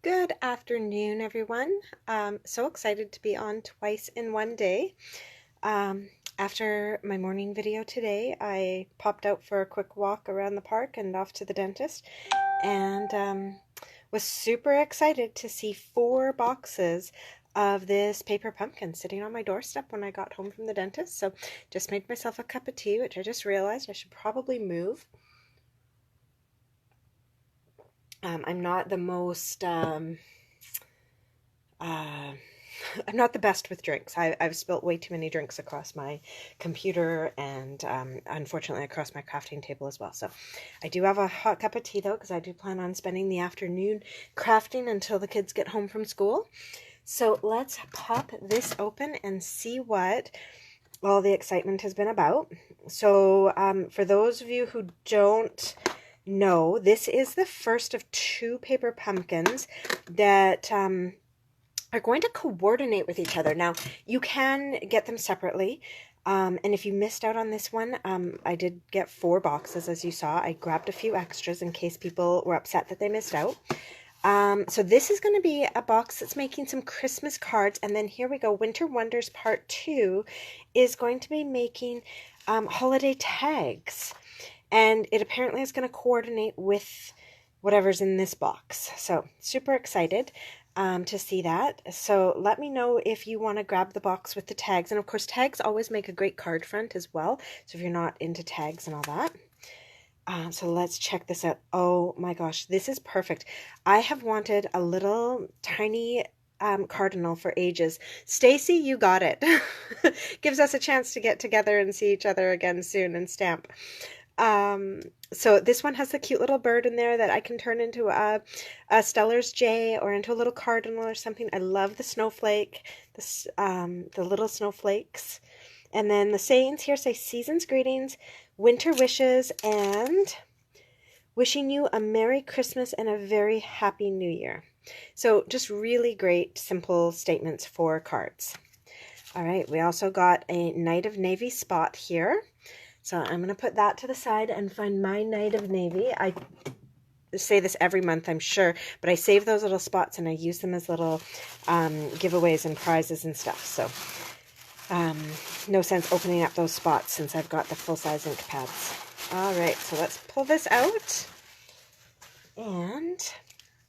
Good afternoon, everyone. So excited to be on twice in one day. After my morning video today, I popped out for a quick walk around the park and off to the dentist, and was super excited to see 4 boxes of this paper pumpkin sitting on my doorstep when I got home from the dentist. So just made myself a cup of tea, which I just realized I should probably move. I'm not the most I'm not the best with drinks. I've spilt way too many drinks across my computer and unfortunately across my crafting table as well. So I do have a hot cup of tea though, because I do plan on spending the afternoon crafting until the kids get home from school. So let's pop this open and see what all the excitement has been about. So for those of you who don't know, this is the first of 2 paper pumpkins that are going to coordinate with each other. Now, you can get them separately, and if you missed out on this one, I did get 4 boxes, as you saw. I grabbed a few extras in case people were upset that they missed out. So this is going to be a box that's making some Christmas cards, and then here we go. Winter Wonders Part 2 is going to be making holiday tags, and it apparently is going to coordinate with whatever's in this box. So super excited to see that. So let me know if you want to grab the box with the tags. And of course, tags always make a great card front as well. So if you're not into tags and all that. So let's check this out. Oh my gosh, this is perfect. I have wanted a little tiny cardinal for ages. Stacy, you got it. Gives us a chance to get together and see each other again soon and stamp. So this one has the cute little bird in there that I can turn into a Stellar's J or into a little cardinal or something. I love the snowflake, the little snowflakes. And then the sayings here say season's greetings, winter wishes, and wishing you a Merry Christmas and a very Happy New Year. So just really great, simple statements for cards. All right, we also got a Night of Navy spot here. So I'm going to put that to the side and find my Night of Navy. I say this every month, I'm sure, but I save those little spots and I use them as little giveaways and prizes and stuff. So no sense opening up those spots since I've got the full-size ink pads. All right, so let's pull this out. And,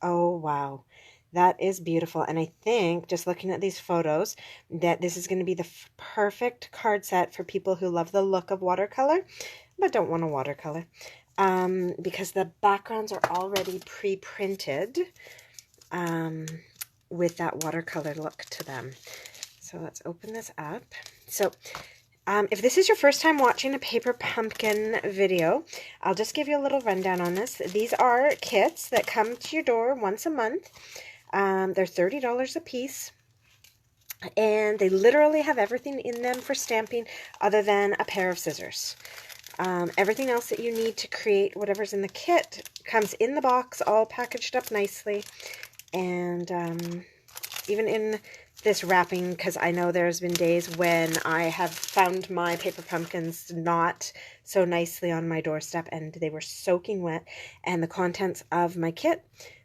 oh, wow. That is beautiful, and I think, just looking at these photos, that this is going to be the perfect card set for people who love the look of watercolor, but don't want a watercolor, because the backgrounds are already pre-printed with that watercolor look to them. So let's open this up. So if this is your first time watching a paper pumpkin video, I'll just give you a little rundown on this. These are kits that come to your door once a month. They're $30 a piece, and they literally have everything in them for stamping other than a pair of scissors. Everything else that you need to create whatever's in the kit comes in the box, all packaged up nicely, and even in this wrapping, because I know there's been days when I have found my paper pumpkins not so nicely on my doorstep, and they were soaking wet, and the contents of my kit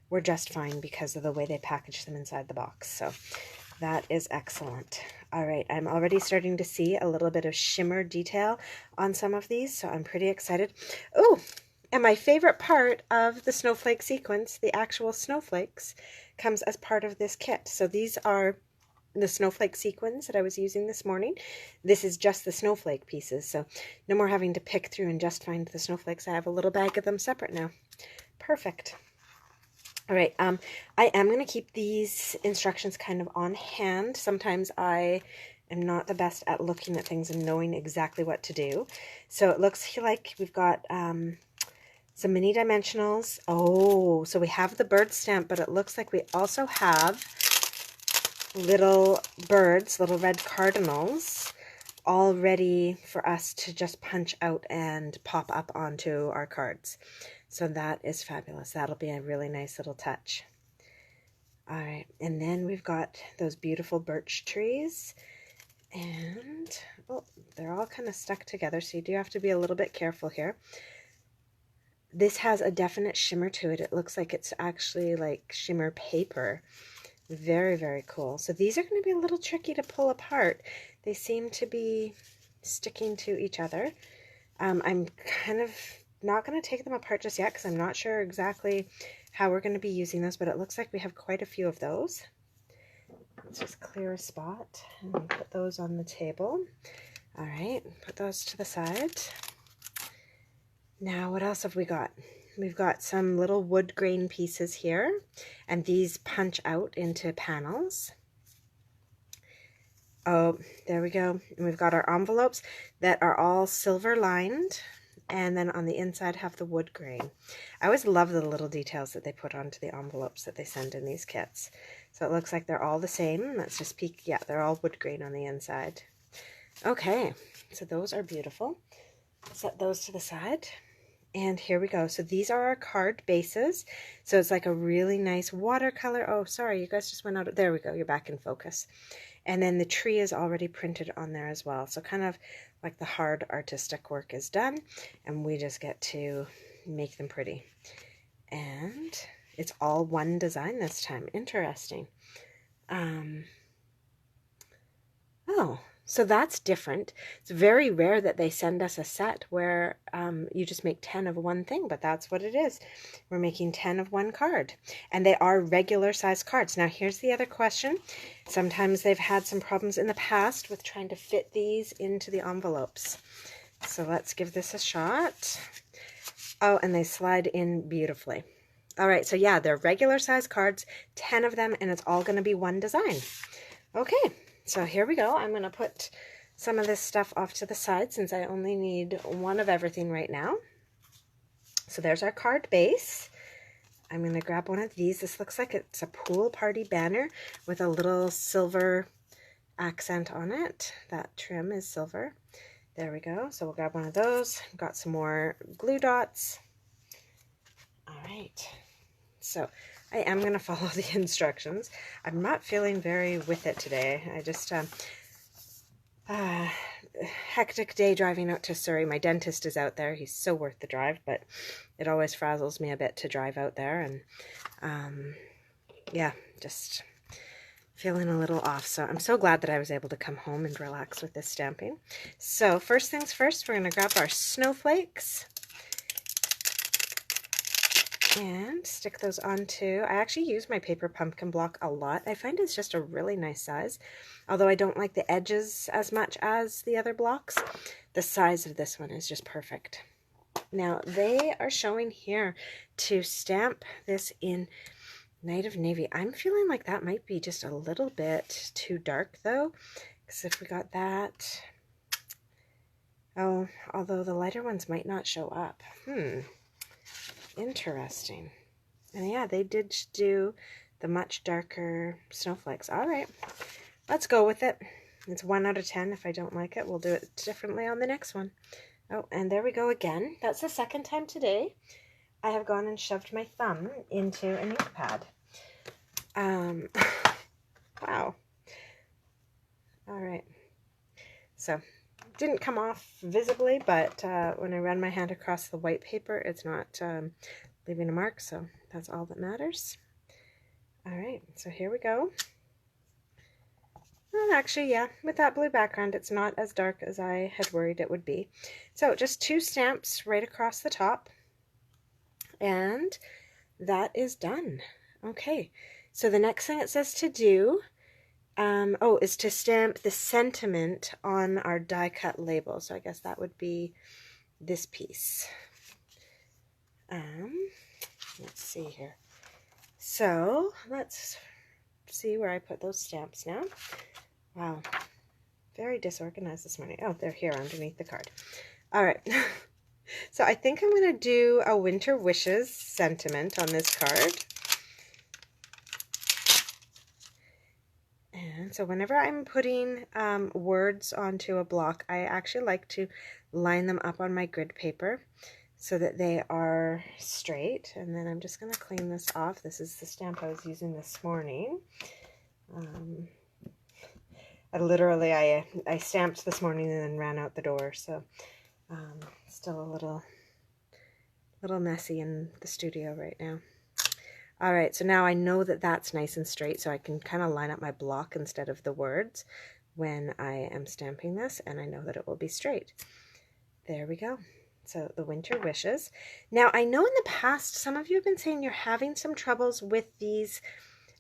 were just fine because of the way they packaged them inside the box. So that is excellent. All right, I'm already starting to see a little bit of shimmer detail on some of these, so I'm pretty excited. Oh, and my favorite part of the snowflake sequence, the actual snowflakes, comes as part of this kit. So these are the snowflake sequins that I was using this morning. This is just the snowflake pieces, so no more having to pick through and just find the snowflakes. I have a little bag of them separate now. Perfect. All right, I am going to keep these instructions kind of on hand. Sometimes I am not the best at looking at things and knowing exactly what to do. So it looks like we've got some mini dimensionals. Oh, so we have the bird stamp, but it looks like we also have little birds, little red cardinals, all ready for us to just punch out and pop up onto our cards. So that is fabulous. That'll be a really nice little touch. All right, and then we've got those beautiful birch trees, and oh, they're all kind of stuck together, so you do have to be a little bit careful here. this has a definite shimmer to it. It looks like it's actually like shimmer paper. Very, very cool. So these are going to be a little tricky to pull apart. They seem to be sticking to each other. I'm kind of not going to take them apart just yet because I'm not sure exactly how we're going to be using those, but it looks like we have quite a few of those. Let's just clear a spot and put those on the table. All right, put those to the side. Now, what else have we got? We've got some little wood grain pieces here, and these punch out into panels. Oh, there we go. And we've got our envelopes that are all silver lined, and then on the inside have the wood grain. I always love the little details that they put onto the envelopes that they send in these kits. So it looks like they're all the same. Let's just peek. Yeah, they're all wood grain on the inside. Okay, so those are beautiful. Set those to the side. And here we go. So these are our card bases. So it's like a really nice watercolor. Oh, sorry, you guys just went out. There we go. You're back in focus. And then the tree is already printed on there as well. So kind of like the hard artistic work is done, and we just get to make them pretty. And it's all one design this time. Interesting. Oh, so that's different. It's very rare that they send us a set where you just make 10 of one thing, but that's what it is. We're making 10 of one card, and they are regular size cards. Now, here's the other question. Sometimes they've had some problems in the past with trying to fit these into the envelopes. So let's give this a shot. Oh, and they slide in beautifully. All right, so yeah, they're regular size cards, 10 of them, and it's all going to be one design. Okay. So here we go. I'm going to put some of this stuff off to the side since I only need one of everything right now. So there's our card base. I'm going to grab one of these. This looks like it's a pool party banner with a little silver accent on it. That trim is silver. There we go. So we'll grab one of those. I've got some more glue dots. All right. So I am going to follow the instructions. I'm not feeling very with it today. I just, hectic day driving out to Surrey. My dentist is out there. He's so worth the drive, but it always frazzles me a bit to drive out there. And, yeah, just feeling a little off. So I'm so glad that I was able to come home and relax with this stamping. So first things first, we're going to grab our snowflakes and stick those onto, I actually use my paper pumpkin block a lot. I find it's just a really nice size. Although I don't like the edges as much as the other blocks, the size of this one is just perfect. Now they are showing here to stamp this in Night of Navy. I'm feeling like that might be just a little bit too dark though, because if we got that, oh, although the lighter ones might not show up. Interesting. And yeah, they did do the much darker snowflakes. All right, let's go with it. It's 1 out of 10. If I don't like it, we'll do it differently on the next one. Oh, and there we go again. That's the second time today I have gone and shoved my thumb into an ink pad. Wow. All right. So didn't come off visibly, but when I ran my hand across the white paper, it's not leaving a mark, so that's all that matters. All right, so here we go. Well, actually, yeah, with that blue background, it's not as dark as I had worried it would be. So just 2 stamps right across the top, and that is done. Okay, so the next thing it says to do is to stamp the sentiment on our die cut label. So I guess that would be this piece. Let's see here. So let's see where I put those stamps now. Wow, very disorganized this morning. Oh, they're here underneath the card. All right. So I think I'm going to do a Winter Wishes sentiment on this card. And so whenever I'm putting words onto a block, I actually like to line them up on my grid paper so that they are straight. And then I'm just going to clean this off. This is the stamp I was using this morning. I stamped this morning and then ran out the door, so still a little little messy in the studio right now. All right, so now I know that that's nice and straight, so I can kind of line up my block instead of the words when I am stamping this, and I know that it will be straight. There we go. So the winter wishes. Now I know in the past some of you have been saying you're having some troubles with these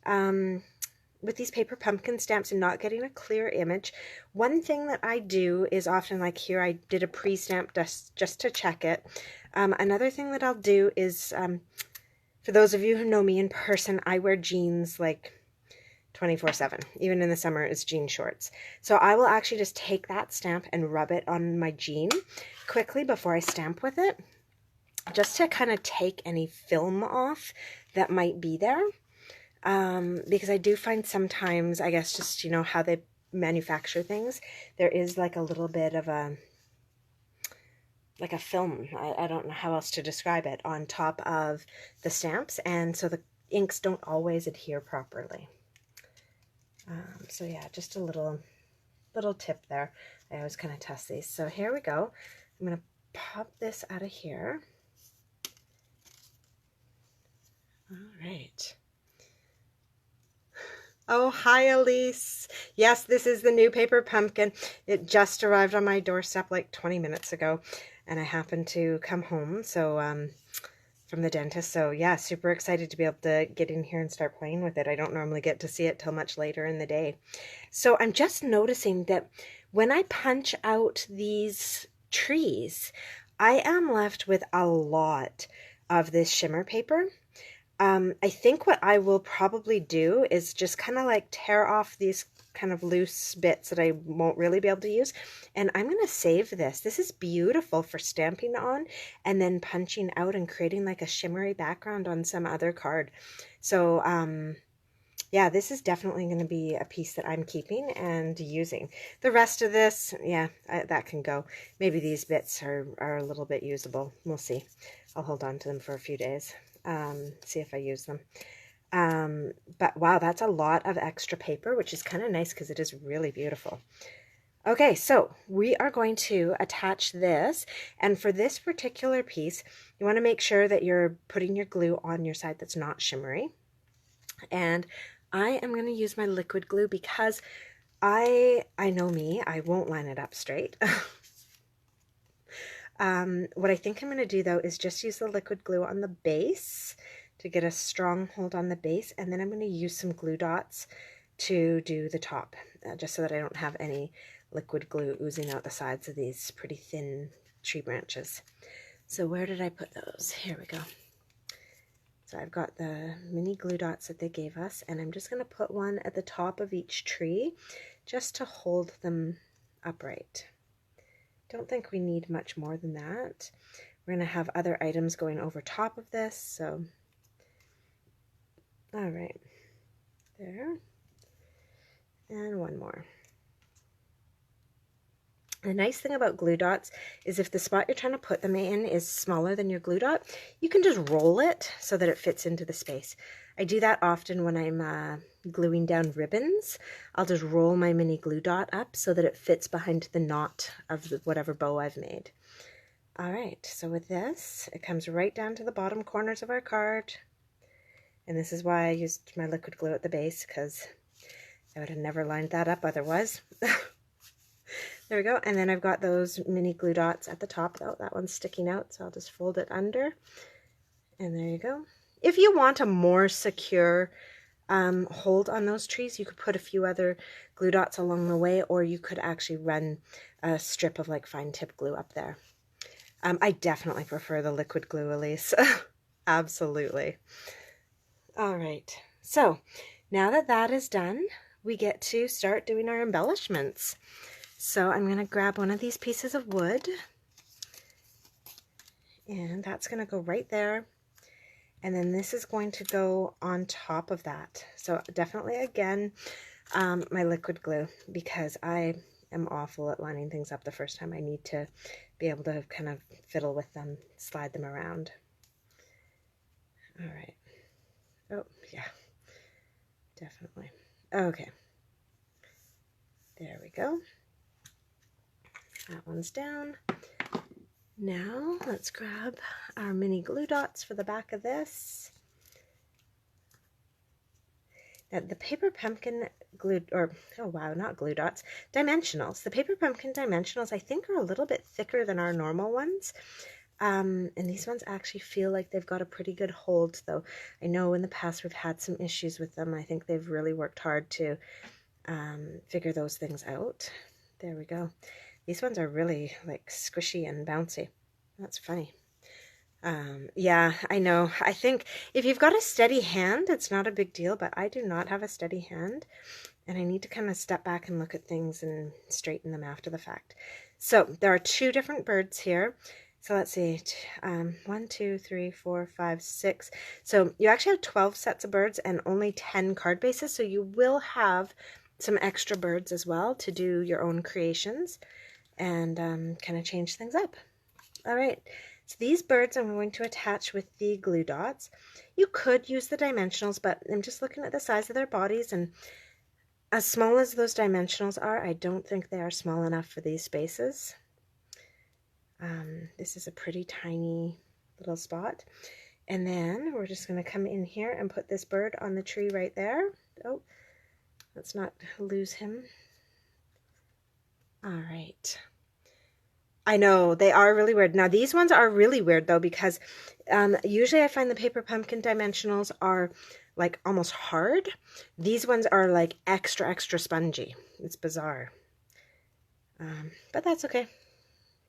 paper pumpkin stamps and not getting a clear image. One thing that I do is often, like here, I did a pre-stamp just to check it. Another thing that I'll do is, for those of you who know me in person, I wear jeans like 24/7. Even in the summer, it's jean shorts. So I will actually just take that stamp and rub it on my jean quickly before I stamp with it, just to kind of take any film off that might be there. Because I do find sometimes, I guess just, you know, how they manufacture things, there is like a little bit of a film, I don't know how else to describe it, on top of the stamps, and so the inks don't always adhere properly. So yeah, just a little tip there. I always kind of test these. So here we go. I'm going to pop this out of here. All right. Oh, hi, Elise. Yes, this is the new paper pumpkin. It just arrived on my doorstep like 20 minutes ago, and I happened to come home from the dentist. So yeah, super excited to be able to get in here and start playing with it. I don't normally get to see it till much later in the day. So I'm just noticing that when I punch out these trees, I am left with a lot of this shimmer paper. I think what I will probably do is just kind of like tear off these kind of loose bits that I won't really be able to use, and I'm going to save this. This is beautiful for stamping on and then punching out and creating like a shimmery background on some other card. So yeah, this is definitely going to be a piece that I'm keeping and using. The rest of this, yeah, that can go. Maybe these bits are a little bit usable. We'll see. I'll hold on to them for a few days. See if I use them. But wow, that's a lot of extra paper, which is kind of nice because it is really beautiful. Okay, so we are going to attach this, and for this particular piece, you want to make sure that you're putting your glue on your side that's not shimmery. And I am going to use my liquid glue because I know me, I won't line it up straight. What I think I'm going to do though is just use the liquid glue on the base to get a strong hold on the base, and then I'm going to use some glue dots to do the top, just so that I don't have any liquid glue oozing out the sides of these pretty thin tree branches. So where did I put those? Here we go. So I've got the mini glue dots that they gave us, and I'm just going to put one at the top of each tree just to hold them upright. Don't think we need much more than that. We're going to have other items going over top of this, so all right, there, and one more. The nice thing about glue dots is if the spot you're trying to put them in is smaller than your glue dot, you can just roll it so that it fits into the space. I do that often when I'm gluing down ribbons. I'll just roll my mini glue dot up so that it fits behind the knot of whatever bow I've made. All right, so with this, it comes right down to the bottom corners of our card. And this is why I used my liquid glue at the base, because I would have never lined that up otherwise. There we go. And then I've got those mini glue dots at the top. Oh, that one's sticking out, so I'll just fold it under. And there you go. If you want a more secure hold on those trees, you could put a few other glue dots along the way, or you could actually run a strip of like fine tip glue up there. I definitely prefer the liquid glue, Elise. Absolutely. All right. So now that that is done, we get to start doing our embellishments. So I'm going to grab one of these pieces of wood, and that's going to go right there. And then this is going to go on top of that. So definitely, again, my liquid glue, because I am awful at lining things up the first time. I need to be able to kind of fiddle with them, slide them around. All right. Oh, yeah, definitely. Okay. There we go. That one's down. Now let's grab our mini glue dots for the back of this. Now the paper pumpkin glue, or oh wow, not glue dots, dimensionals. The paper pumpkin dimensionals I think are a little bit thicker than our normal ones. And these ones actually feel like they've got a pretty good hold, though. I know in the past we've had some issues with them. I think they've really worked hard to figure those things out. There we go. These ones are really like squishy and bouncy. That's funny. Yeah, I know. I think if you've got a steady hand, it's not a big deal, but I do not have a steady hand, and I need to kind of step back and look at things and straighten them after the fact. So there are 2 different birds here. So let's see, 1, 2, 3, 4, 5, 6. So you actually have 12 sets of birds and only 10 card bases, so you will have some extra birds as well to do your own creations and kind of change things up. All right. So these birds I'm going to attach with the glue dots. You could use the dimensionals, but I'm just looking at the size of their bodies, and as small as those dimensionals are, I don't think they are small enough for these spaces. This is a pretty tiny little spot. And then we're just going to come in here and put this bird on the tree right there. Oh, let's not lose him. All right. I know, they are really weird. Now, these ones are really weird, though, because usually I find the paper pumpkin dimensionals are, like, almost hard. These ones are, like, extra, extra spongy. It's bizarre. But that's okay.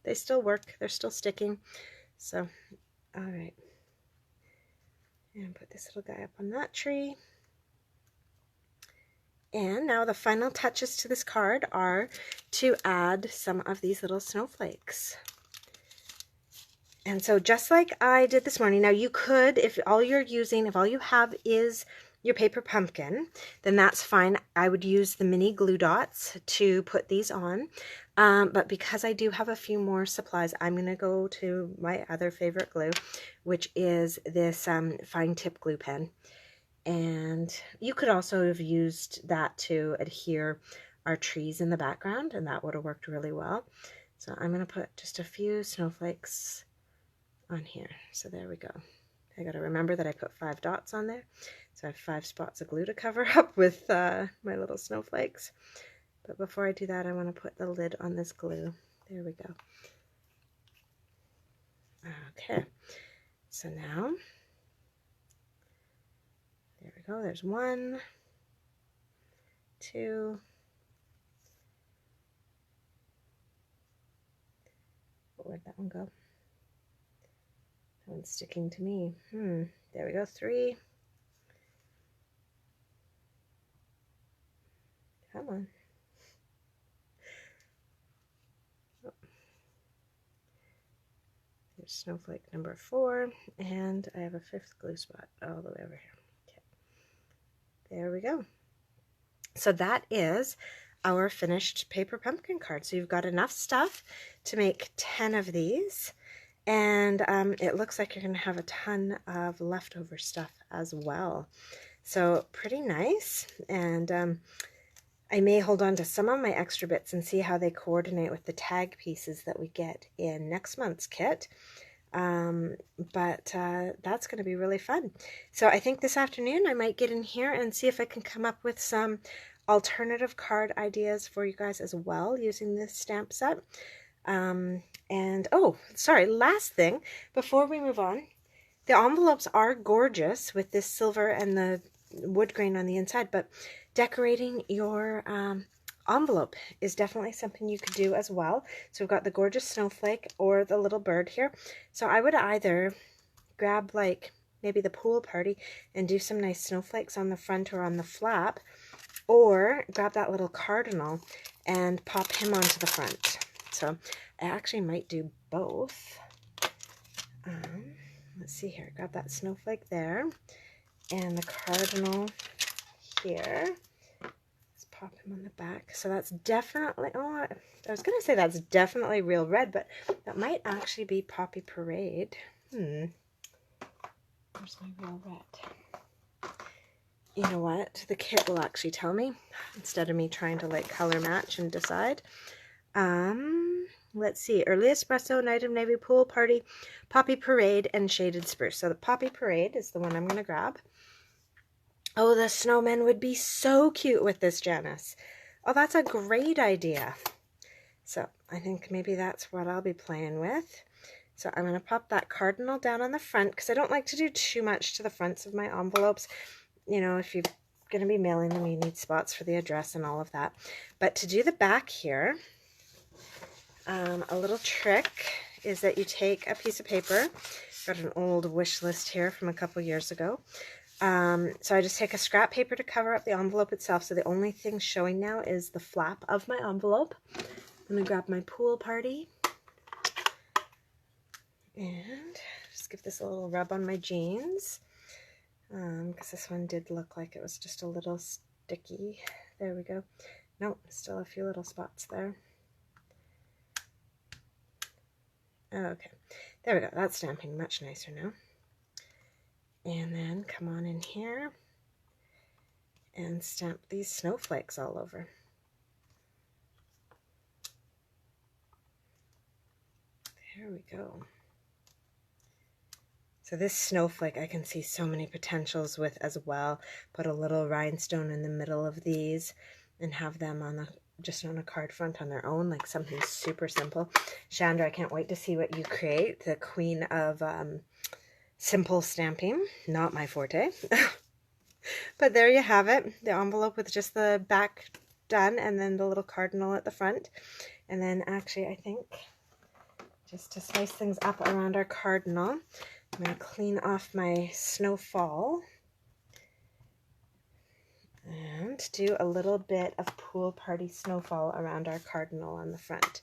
They still work. They're still sticking. So, all right. And put this little guy up on that tree. And now the final touches to this card are to add some of these little snowflakes. And so just like I did this morning, now you could, if all you have is your paper pumpkin, then that's fine. I would use the mini glue dots to put these on. But because I do have a few more supplies, I'm going to go to my other favorite glue, which is this fine tip glue pen. And you could also have used that to adhere our trees in the background, and that would have worked really well. So I'm going to put just a few snowflakes on here. So there we go. I got to remember that I put 5 dots on there. So I have 5 spots of glue to cover up with my little snowflakes. But before I do that, I want to put the lid on this glue. There we go. Okay. So now, there we go. There's 1, 2. Where'd that one go? That one's sticking to me. There we go. 3. Come on. Oh. There's snowflake number 4, and I have a 5th glue spot all the way over here. Okay. There we go. So that is our finished paper pumpkin card. So you've got enough stuff to make 10 of these, and it looks like you're going to have a ton of leftover stuff as well. So pretty nice. And I may hold on to some of my extra bits and see how they coordinate with the tag pieces that we get in next month's kit. But that's going to be really fun. So I think this afternoon I might get in here and see if I can come up with some alternative card ideas for you guys as well using this stamp set. And oh, sorry, last thing before we move on, the envelopes are gorgeous with this silver and the wood grain on the inside, but decorating your envelope is definitely something you could do as well. So we've got the gorgeous snowflake or the little bird here. So I would either grab like maybe the pool party and do some nice snowflakes on the front or on the flap, or grab that little cardinal and pop him onto the front. So I actually might do both. Let's see here, grab that snowflake there and the cardinal here. Pop him on the back. So that's definitely, oh, I was going to say that's definitely real red, but that might actually be Poppy Parade. Where's my real red? You know what? The kit will actually tell me instead of me trying to like color match and decide. let's see, Early Espresso, Night of Navy, Pool Party, Poppy Parade, and Shaded Spruce. So the Poppy Parade is the one I'm going to grab. Oh, the snowmen would be so cute with this, Janice. Oh, that's a great idea. So I think maybe that's what I'll be playing with. So I'm going to pop that cardinal down on the front because I don't like to do too much to the fronts of my envelopes. You know, if you're going to be mailing them, you need spots for the address and all of that. But to do the back here, a little trick is that you take a piece of paper. Got an old wish list here from a couple years ago. So I just take a scrap paper to cover up the envelope itself. So the only thing showing now is the flap of my envelope. I'm going to grab my Pool Party and just give this a little rub on my jeans. Because this one did look like it was just a little sticky. There we go. Nope, still a few little spots there. Okay, there we go. That's stamping much nicer now. And then come on in here and stamp these snowflakes all over. There we go. So this snowflake I can see so many potentials with as well. Put a little rhinestone in the middle of these and have them on just on a card front on their own, like something super simple. Chandra, I can't wait to see what you create. The queen of simple stamping, not my forte. But there you have it, the envelope with just the back done and then the little cardinal at the front. And then actually I think just to spice things up around our cardinal, I'm going to clean off my snowfall and do a little bit of Pool Party snowfall around our cardinal on the front.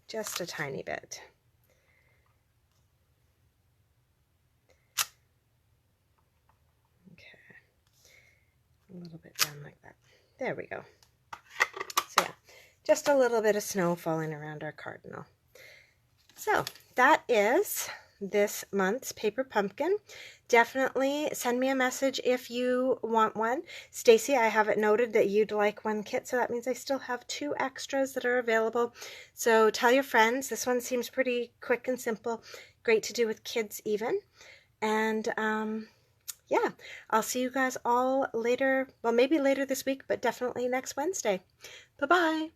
Just a tiny bit. Okay, a little bit down like that. There we go. So yeah, just a little bit of snow falling around our cardinal. So that is this month's paper pumpkin. Definitely send me a message if you want one. Stacy, I have it noted that you'd like one kit, so that means I still have 2 extras that are available. So tell your friends. This one seems pretty quick and simple. Great to do with kids even. And yeah, I'll see you guys all later. Well, maybe later this week, but definitely next Wednesday. Bye-bye.